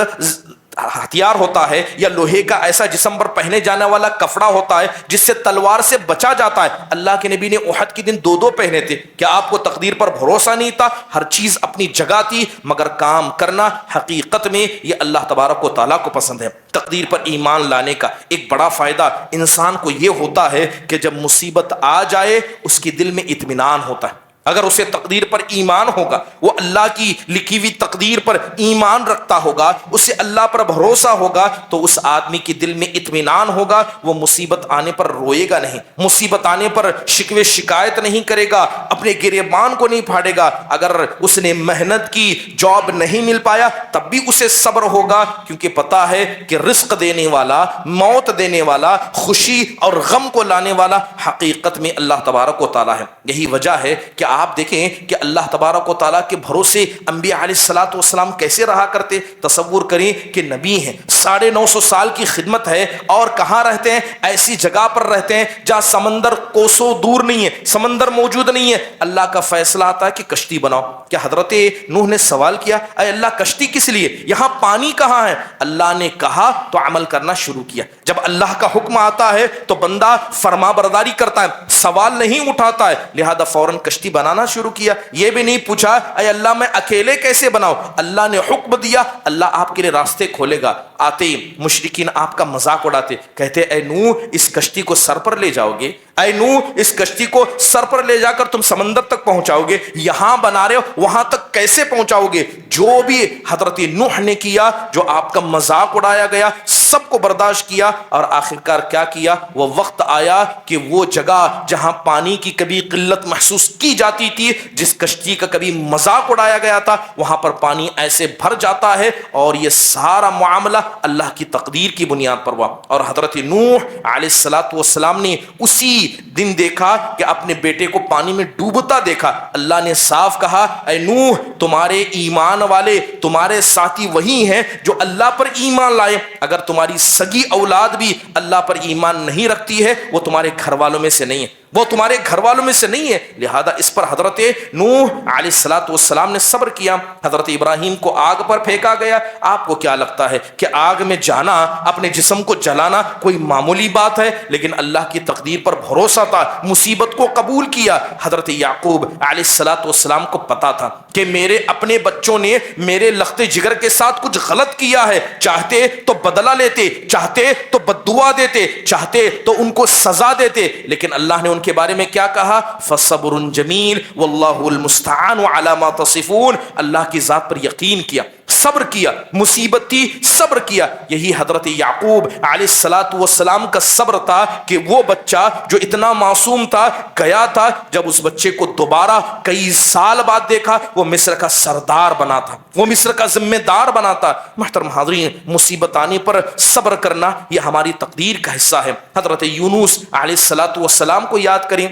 ہتھیار ہوتا ہے یا لوہے کا ایسا جسم پر پہنے جانے والا کپڑا ہوتا ہے جس سے تلوار سے بچا جاتا ہے۔ اللہ کے نبی نے احد کے دن دو پہنے تھے۔ کیا آپ کو تقدیر پر بھروسہ نہیں تھا؟ ہر چیز اپنی جگہ تھی مگر کام کرنا حقیقت میں یہ اللہ تبارک و تعالیٰ کو پسند ہے۔ تقدیر پر ایمان لانے کا ایک بڑا فائدہ انسان کو یہ ہوتا ہے کہ جب مصیبت آ جائے اس کے دل میں اطمینان ہوتا ہے۔ اگر اسے تقدیر پر ایمان ہوگا، وہ اللہ کی لکھی ہوئی تقدیر پر ایمان رکھتا ہوگا، اسے اللہ پر بھروسہ ہوگا، تو اس آدمی کے دل میں اطمینان ہوگا، وہ مصیبت آنے پر روئے گا نہیں، مصیبت آنے پر شکوے شکایت نہیں کرے گا، اپنے گریبان کو نہیں پھاڑے گا۔ اگر اس نے محنت کی، جاب نہیں مل پایا، تب بھی اسے صبر ہوگا، کیونکہ پتا ہے کہ رزق دینے والا، موت دینے والا، خوشی اور غم کو لانے والا حقیقت میں اللہ تبارک و تعالیٰ ہے۔ یہی وجہ ہے کہ آپ دیکھیں کہ اللہ تبارک و تعالیٰ کے بھروسے انبیاء علیہ الصلوۃ والسلام کیسے رہا کرتے۔ تصور کریں کہ نبی ہیں، 950 سال کی خدمت ہے اور کہاں رہتے ہیں؟ ایسی جگہ پر رہتے ہیں جہاں سمندر کوسوں دور نہیں ہے، سمندر موجود نہیں ہے۔ اللہ کا فیصلہ آتا ہے کہ کشتی بناؤ۔ کیا حضرت نوح نے سوال کیا اے اللہ کشتی کس لیے؟ یہاں پانی کہاں ہے؟ اللہ نے کہا تو عمل کرنا شروع کیا۔ جب اللہ کا حکم آتا ہے تو بندہ فرما برداری کرتا ہے، سوال نہیں اٹھاتا ہے، لہذا فوراً کشتی بنانا شروع کیا۔ یہ بھی نہیں پوچھا اے اللہ میں اکیلے کیسے بناؤں؟ اللہ نے حکم دیا، اللہ آپ کے لیے راستے کھولے گا۔ آتے مشرکین آپ کا مذاق اڑاتے، کہتے اے نوح اس کشتی کو سر پر لے جاؤ گے؟ اے نوح اس کشتی کو سر پر لے جا کر تم سمندر تک پہنچاؤ گے؟ یہاں بنا رہے ہو وہاں تک کیسے پہنچاؤ گے؟ جو بھی حضرت نوح نے کیا، جو آپ کا مذاق اڑایا گیا، سب کو برداشت کیا، اور آخرکار کیا کیا؟ وہ وقت آیا کہ وہ جگہ جہاں پانی کی کبھی قلت محسوس کی جاتی تھی، جس کشتی کا کبھی مذاق اڑایا گیا تھا، وہاں پر پانی ایسے بھر جاتا ہے، اور یہ سارا معاملہ اللہ کی تقدیر کی بنیاد پر ہوا۔ اور حضرت نوح علیہ الصلوۃ والسلام نے اسی دن دیکھا کہ اپنے بیٹے کو پانی میں ڈوبتا دیکھا۔ اللہ نے صاف کہا اے نوح تمہارے ایمان والے، تمہارے ساتھی وہی ہیں جو اللہ پر ایمان لائے۔ اگر تمہاری سگی اولاد بھی اللہ پر ایمان نہیں رکھتی ہے، وہ تمہارے گھر والوں میں سے نہیں ہے، وہ تمہارے گھر والوں میں سے نہیں ہے۔ لہذا اس پر حضرت نوح علیہ الصلوۃ والسلام نے صبر کیا۔ حضرت ابراہیم کو آگ پر پھینکا گیا۔ آپ کو کیا لگتا ہے کہ آگ میں جانا، اپنے جسم کو جلانا کوئی معمولی بات ہے؟ لیکن اللہ کی تقدیر پر بھروسہ تھا، مصیبت کو قبول کیا۔ حضرت یعقوب علیہ الصلوۃ والسلام کو پتا تھا کہ میرے اپنے بچوں نے میرے لخت جگر کے ساتھ کچھ غلط کیا ہے، چاہتے تو بدلہ لیتے، چاہتے تو بددعا دیتے، چاہتے تو ان کو سزا دیتے، لیکن اللہ نے ان کے بارے میں کیا کہا؟ فصبر جمیل واللہ المستعان علی ما تصفون۔ اللہ کی ذات پر یقین کیا، صبر کیا, مصیبت تھی صبر کیا. یہی حضرت یعقوب علیہ الصلوۃ والسلام کا صبر تھا کہ وہ بچہ جو اتنا معصوم تھا گیا تھا, جب اس بچے کو دوبارہ کئی سال بعد دیکھا وہ مصر کا سردار بنا تھا, وہ مصر کا ذمہ دار بنا تھا. محترم حاضرین, مصیبت آنے پر صبر کرنا یہ ہماری تقدیر کا حصہ ہے. حضرت یونس علیہ الصلوۃ والسلام کو یاد کریں.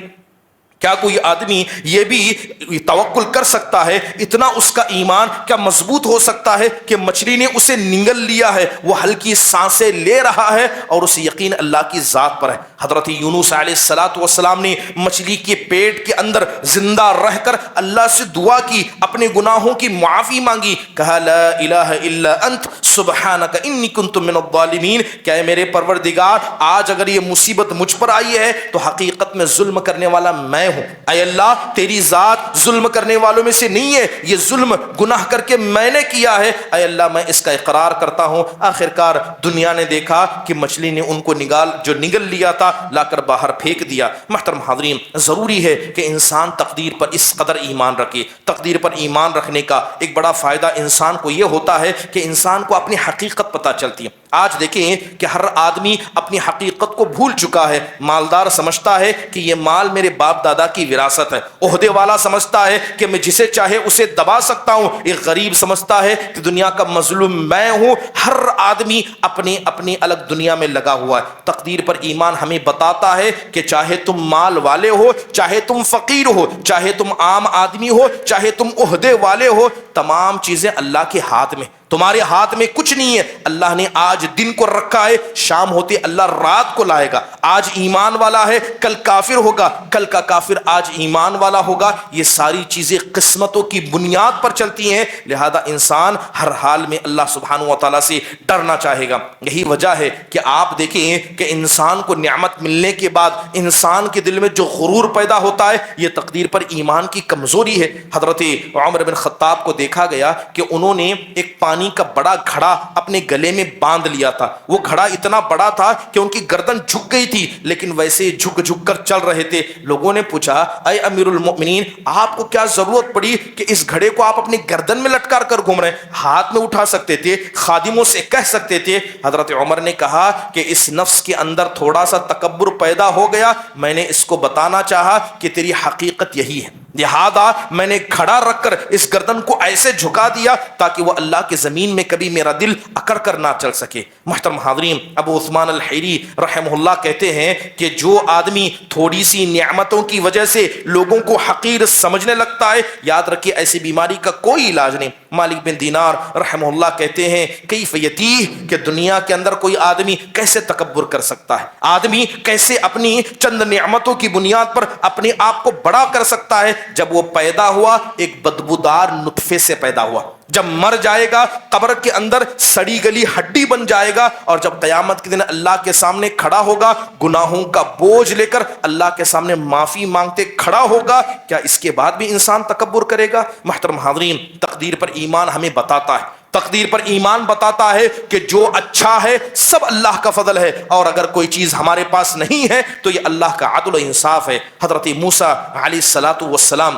کیا کوئی آدمی یہ بھی توکل کر سکتا ہے, اتنا اس کا ایمان کیا مضبوط ہو سکتا ہے کہ مچھلی نے اسے نگل لیا ہے, وہ ہلکی سانسیں لے رہا ہے اور اسے یقین اللہ کی ذات پر ہے. حضرت یونس علیہ الصلوۃ والسلام نے مچھلی کے پیٹ کے اندر زندہ رہ کر اللہ سے دعا کی, اپنے گناہوں کی معافی مانگی, کہا لا الہ الا انت سبحانک انی کنت من الظالمین. کہ اے میرے پروردگار, آج اگر یہ مصیبت مجھ پر آئی ہے تو حقیقت میں ظلم کرنے والا میں ہوں. اے اللہ, تیری ذات ظلم کرنے والوں میں سے نہیں ہے, یہ ظلم گناہ کر کے میں نے کیا ہے. اے اللہ, میں اس کا اقرار کرتا ہوں. آخرکار دنیا نے دیکھا کہ مچھلی نے ان کو نگل لیا تھا, لا کر باہر پھینک دیا. محترم حاضرین, ضروری ہے کہ انسان تقدیر پر اس قدر ایمان رکھے. تقدیر پر ایمان رکھنے کا ایک بڑا فائدہ انسان کو یہ ہوتا ہے کہ انسان کو اپنی حقیقت پتہ چلتی ہے. آج دیکھیں کہ ہر آدمی اپنی حقیقت کو بھول چکا ہے. مالدار سمجھتا ہے کہ یہ مال میرے باپ دادا کی وراثت ہے, عہدے والا سمجھتا ہے کہ میں جسے چاہے اسے دبا سکتا ہوں, ایک غریب سمجھتا ہے کہ دنیا کا مظلوم میں ہوں. ہر آدمی اپنی الگ دنیا میں لگا ہوا ہے. تقدیر پر ایمان ہمیں بتاتا ہے کہ چاہے تم مال والے ہو, چاہے تم فقیر ہو, چاہے تم عام آدمی ہو, چاہے تم عہدے والے ہو, تمام چیزیں اللہ کے ہاتھ میں, تمہارے ہاتھ میں کچھ نہیں ہے. اللہ نے آج دن کو رکھا ہے, شام ہوتے اللہ رات کو لائے گا. آج ایمان والا ہے, کل کافر ہوگا, کل کا کافر آج ایمان والا ہوگا. یہ ساری چیزیں قسمتوں کی بنیاد پر چلتی ہیں. لہذا انسان ہر حال میں اللہ سبحانہ و تعالیٰ سے ڈرنا چاہے گا. یہی وجہ ہے کہ آپ دیکھیں کہ انسان کو نعمت ملنے کے بعد انسان کے دل میں جو غرور پیدا ہوتا ہے, یہ تقدیر پر ایمان کی کمزوری ہے. حضرت عمر بن خطاب کو دیکھا گیا کہ انہوں نے ایک پانی کا بڑا گھڑا اپنے گلے میں باندھ لیا تھا. وہ گھڑا اتنا بڑا تھا کہ ان کی گردن جھک گئی تھی, لیکن ویسے جھک کر چل رہے تھے. لوگوں نے پوچھا, اے امیر المؤمنین, آپ کو کیا ضرورت پڑی کہ اس گھڑے کو آپ اپنی گردن میں لٹکا کر گھوم رہے ہیں؟ ہاتھ میں اٹھا سکتے تھے, خادموں سے کہہ سکتے تھے. حضرت عمر نے کہا کہ اس نفس کے اندر تھوڑا سا تکبر پیدا ہو گیا, میں نے اس کو بتانا چاہا کہ تیری حقیقت یہی ہے, لہذا میں نے کھڑا رکھ کر اس گردن کو ایسے جھکا دیا تاکہ وہ اللہ کے زمین میں کبھی میرا دل اکڑ کر نہ چل سکے. محترم حاضرین, ابو عثمان الحیری رحمہ اللہ کہتے ہیں کہ جو آدمی تھوڑی سی نعمتوں کی وجہ سے لوگوں کو حقیر سمجھنے لگتا ہے, یاد رکھیے ایسی بیماری کا کوئی علاج نہیں. مالک بن دینار رحمہ اللہ کہتے ہیں, کیف یتیہ, کہ دنیا کے اندر کوئی آدمی کیسے تکبر کر سکتا ہے, آدمی کیسے اپنی چند نعمتوں کی بنیاد پر اپنے آپ کو بڑا کر سکتا ہے. جب وہ پیدا ہوا ایک بدبودار نطفے سے پیدا ہوا, جب مر جائے گا قبر کے اندر سڑی گلی ہڈی بن جائے گا, اور جب قیامت کے دن اللہ کے سامنے کھڑا ہوگا گناہوں کا بوجھ لے کر اللہ کے سامنے معافی مانگتے کھڑا ہوگا, کیا اس کے بعد بھی انسان تکبر کرے گا؟ محترم حاضرین, تقدیر پر ایمان ہمیں بتاتا ہے, تقدیر پر ایمان بتاتا ہے کہ جو اچھا ہے سب اللہ کا فضل ہے, اور اگر کوئی چیز ہمارے پاس نہیں ہے تو یہ اللہ کا عدل و انصاف ہے. حضرت موسیٰ علیہ الصلوۃ والسلام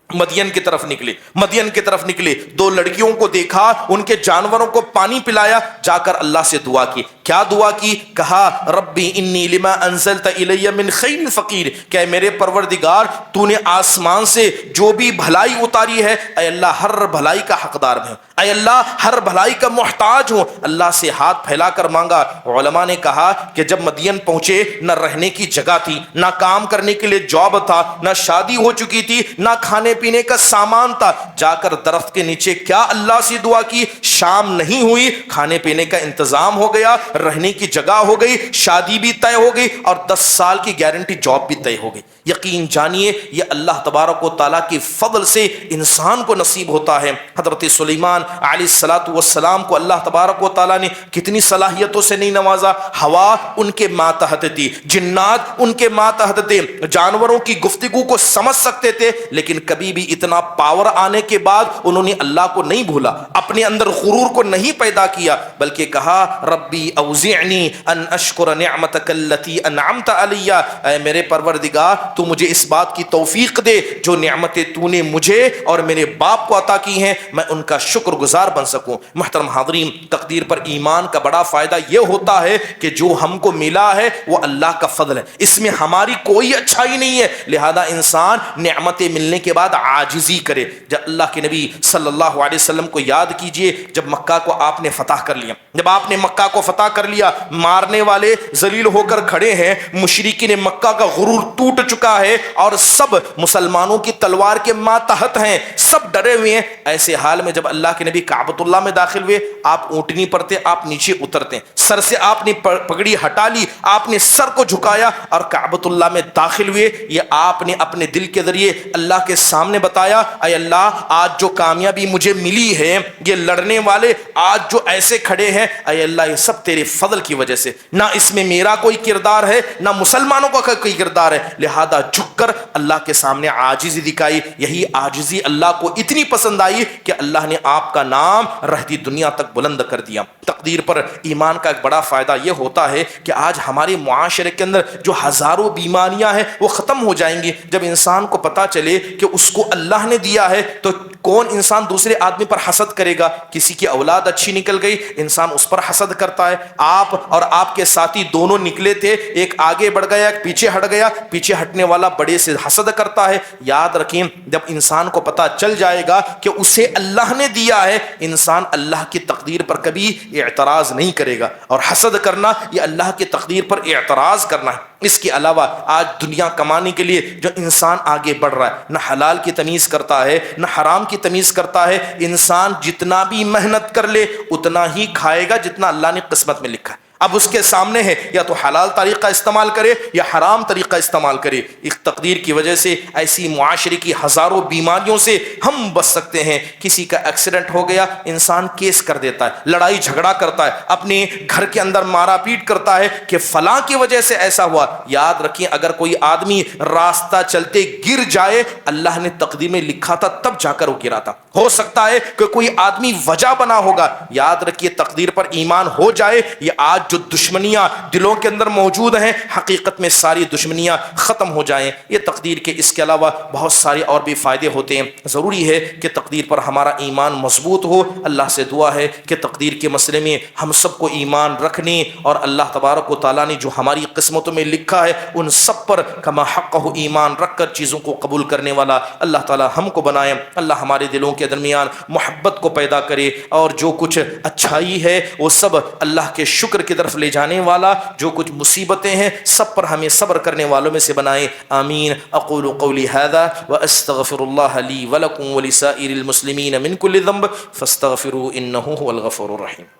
مدین کی طرف نکلے, دو لڑکیوں کو دیکھا, ان کے جانوروں کو پانی پلایا, جا کر اللہ سے دعا کی. کیا دعا کی؟ کہا ربی انی لما انزلت الی من خیر فقیر, کہ میرے پروردگار تو نے آسمان سے جو بھی بھلائی اتاری ہے, اے اللہ ہر بھلائی کا حقدار میں, اے اللہ ہر بھلائی کا محتاج ہوں. اللہ سے ہاتھ پھیلا کر مانگا. علماء نے کہا کہ جب مدین پہنچے, نہ رہنے کی جگہ تھی, نہ کام کرنے کے لیے جاب تھا, نہ شادی ہو چکی تھی, نہ کھانے پینے کا سامان تھا. جا کر درخت کے نیچے کیا اللہ سے دعا کی, شام نہیں ہوئی, کھانے پینے کا انتظام ہو گیا, رہنے کی جگہ ہو گئی, شادی بھی طے ہو گئی, اور 10 سال کی گارنٹی جاب بھی طے ہو گئی. یقین جانیے یہ اللہ تبارک و تعالیٰ کی فضل سے انسان کو نصیب ہوتا ہے. حضرت سلیمان علیہ الصلوۃ والسلام کو اللہ تبارک و تعالیٰ نے کتنی صلاحیتوں سے نہیں نوازا. ہوا ان کے ماتحت تھی, جنات ان کے ماتحت تھے, جانوروں کی گفتگو کو سمجھ سکتے تھے, لیکن کبھی بھی اتنا پاور آنے کے بعد انہوں نے اللہ کو نہیں بھولا, اپنے اندر غرور کو نہیں پیدا کیا, بلکہ کہا ربی اوزعنی ان اشکر نعمتک التی انعمت علی، اے میرے پروردگار تو مجھے اس بات کی توفیق دے جو نعمتیں تو نے مجھے اور میرے باپ کو عطا کی ہیں میں ان کا شکر گزار بن سکوں۔ محترم حاضرین، تقدیر پر ایمان کا بڑا فائدہ یہ ہوتا ہے کہ جو ہم کو ملا ہے وہ اللہ کا فضل ہے، اس میں ہماری کوئی اچھائی نہیں ہے، لہذا انسان نعمتیں ملنے کے بعد عاجزی کرے۔ جب اللہ کے نبی صلی اللہ علیہ وسلم کو یاد کیجئے، جب مکہ کو آپ نے فتح کر لیا، جب آپ نے مکہ کو فتح کر لیا، مارنے والے ذلیل ہو کر کھڑے ہیں، مشرکین مکہ کا غرور ٹوٹ چکا ہے اور سب مسلمانوں کی تلوار کے ماتحت ہیں، سب ڈرے ہوئے ہیں۔ ایسے حال میں جب اللہ کے نبی کعبۃ اللہ میں داخل ہوئے، آپ اونٹنی پر تھے، آپ نیچے اترتے، سر سے آپ نے پگڑی ہٹا لی، آپ نے سر کو جھکایا اور کعبۃ اللہ میں داخل ہوئے۔ یہ آپ نے اپنے دل کے ذریعے اللہ کے سامنے بتایا، اے اللہ آج جو کامیابی مجھے ملی ہے، یہ لڑنے والے آج جو ایسے کھڑے ہیں، اے اللہ یہ سب تیرے فضل کی وجہ سے، نہ اس میں میرا کوئی کردار ہے نہ مسلمانوں کا کوئی کردار ہے، لہذا جھک کر اللہ کے سامنے عاجزی دکھائی۔ یہی عاجزی اللہ کو اتنی پسند آئی کہ اللہ نے آپ کا نام رہتی دنیا تک بلند کر دیا۔ تقدیر پر ایمان کا ایک بڑا فائدہ یہ ہوتا ہے کہ آج ہمارے معاشرے کے اندر جو ہزاروں بیماریاں ہیں وہ ختم ہو جائیں گی جب انسان کو پتہ چلے کہ اس کو اللہ نے دیا ہے تو کون انسان دوسرے آدمی پر حسد کرے گا۔ کسی کی اولاد اچھی نکل گئی، انسان اس پر حسد کرتا ہے۔ آپ اور آپ کے ساتھی دونوں نکلے تھے، ایک آگے بڑھ گیا ایک پیچھے ہٹ گیا، پیچھے ہٹنے والا بڑے سے حسد کرتا ہے۔ یاد رکھیں جب انسان کو پتہ چل جائے گا کہ اسے اللہ نے دیا ہے، انسان اللہ کی تقدیر پر کبھی اعتراض نہیں کرے گا، اور حسد کرنا یہ اللہ کی تقدیر پر اعتراض کرنا ہے۔ اس کے علاوہ آج دنیا کمانے کے لیے جو انسان آگے بڑھ رہا ہے، نہ حلال کی تمیز کرتا ہے نہ حرام کی تمیز کرتا ہے۔ انسان جتنا بھی محنت کر لے اتنا ہی کھائے گا جتنا اللہ نے قسمت میں لکھا ہے۔ اب اس کے سامنے ہے یا تو حلال طریقہ استعمال کرے یا حرام طریقہ استعمال کرے۔ اس تقدیر کی وجہ سے ایسی معاشرے کی ہزاروں بیماریوں سے ہم بچ سکتے ہیں۔ کسی کا ایکسیڈنٹ ہو گیا، انسان کیس کر دیتا ہے، لڑائی جھگڑا کرتا ہے، اپنے گھر کے اندر مارا پیٹ کرتا ہے کہ فلاں کی وجہ سے ایسا ہوا۔ یاد رکھیں اگر کوئی آدمی راستہ چلتے گر جائے، اللہ نے تقدیر میں لکھا تھا تب جا کر وہ گرا تھا۔ ہو سکتا ہے کہ کوئی آدمی وجہ بنا ہوگا۔ یاد رکھیے تقدیر پر ایمان ہو جائے، یہ آج جو دشمنیاں دلوں کے اندر موجود ہیں حقیقت میں ساری دشمنیاں ختم ہو جائیں۔ یہ تقدیر کے اس کے علاوہ بہت سارے اور بھی فائدے ہوتے ہیں۔ ضروری ہے کہ تقدیر پر ہمارا ایمان مضبوط ہو۔ اللہ سے دعا ہے کہ تقدیر کے مسئلے میں ہم سب کو ایمان رکھنے اور اللہ تبارک و تعالیٰ نے جو ہماری قسمتوں میں لکھا ہے ان سب پر کما حقہ ایمان رکھ کر چیزوں کو قبول کرنے والا اللہ تعالیٰ ہم کو بنائے۔ اللہ ہمارے دلوں کے درمیان محبت کو پیدا کرے اور جو کچھ اچھائی ہے وہ سب اللہ کے شکر کی طرف لے جانے والا، جو کچھ مصیبتیں ہیں سب پر ہمیں صبر کرنے والوں میں سے بنائے۔ آمین۔ اقول قولی ھذا واستغفر اللہ لی ولکم ولسائر المسلمین من کل ذنب فاستغفروہ انہ هو الغفور الرحیم۔